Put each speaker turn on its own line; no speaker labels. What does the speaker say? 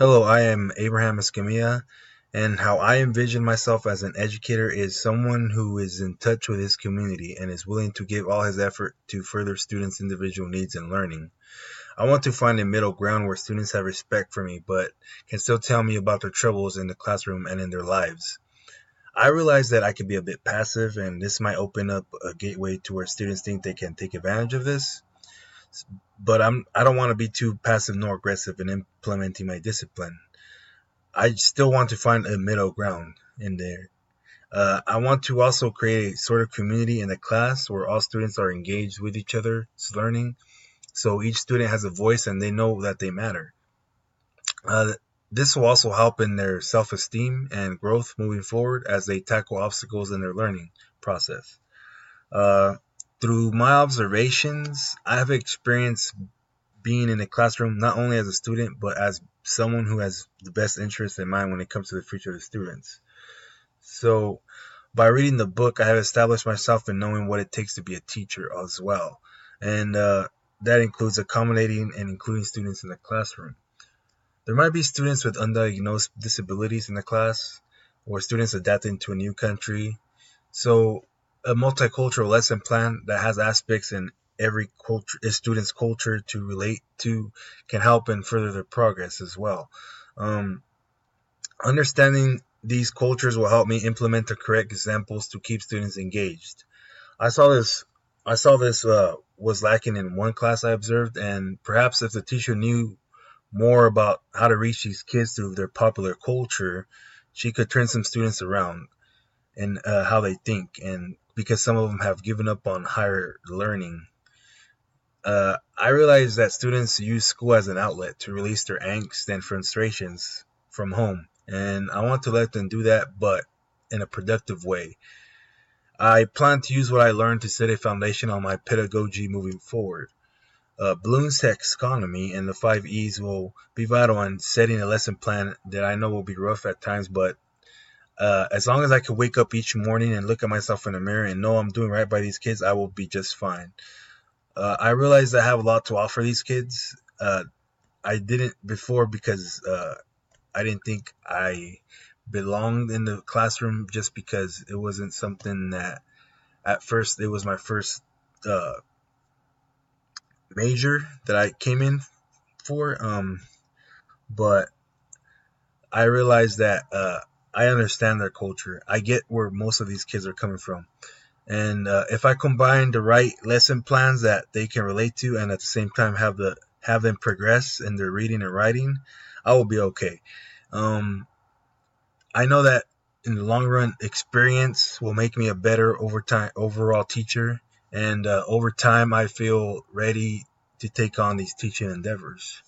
Hello, I am Abraham Escamilla, and how I envision myself as an educator is someone who is in touch with his community and is willing to give all his effort to further students' individual needs and learning. I want to find a middle ground where students have respect for me but can still tell me about their troubles in the classroom and in their lives. I realize that I can be a bit passive, and this might open up a gateway to where students think they can take advantage of this. But I don't want to be too passive nor aggressive in implementing my discipline. I still want to find a middle ground in there. I want to also create a sort of community in the class where all students are engaged with each other's learning, so each student has a voice and they know that they matter. Uh, this will also help in their self-esteem and growth moving forward as they tackle obstacles in their learning process. Uh, Through my observations, I have experienced being in a classroom not only as a student but as someone who has the best interest in mind when it comes to the future of the students. So, by reading the book, I have established myself in knowing what it takes to be a teacher as well, and that includes accommodating and including students in the classroom. There might be students with undiagnosed disabilities in the class, or students adapting to a new country. So, a multicultural lesson plan that has aspects in every culture, a student's culture to relate to, can help and further their progress as well. Um, Understanding these cultures will help me implement the correct examples to keep students engaged. I saw this. I saw this was lacking in one class I observed, and perhaps if the teacher knew more about how to reach these kids through their popular culture, she could turn some students around in how they think, and because some of them have given up on higher learning. I realize that students use school as an outlet to release their angst and frustrations from home, and I want to let them do that, but in a productive way. I plan to use what I learned to set a foundation on my pedagogy moving forward. Bloom's taxonomy and the 5 E's will be vital in setting a lesson plan that I know will be rough at times, but as long as I can wake up each morning and look at myself in the mirror and know I'm doing right by these kids, I will be just fine. I realize I have a lot to offer these kids. I didn't before because I didn't think I belonged in the classroom just because it wasn't something that at first it was my first uh, major that I came in for. But I realized that I understand their culture. I get where most of these kids are coming from. And if I combine the right lesson plans that they can relate to, and at the same time have them progress in their reading and writing, I will be okay. Um, I know that in the long run, experience will make me a better overall teacher, and over time, I feel ready to take on these teaching endeavors.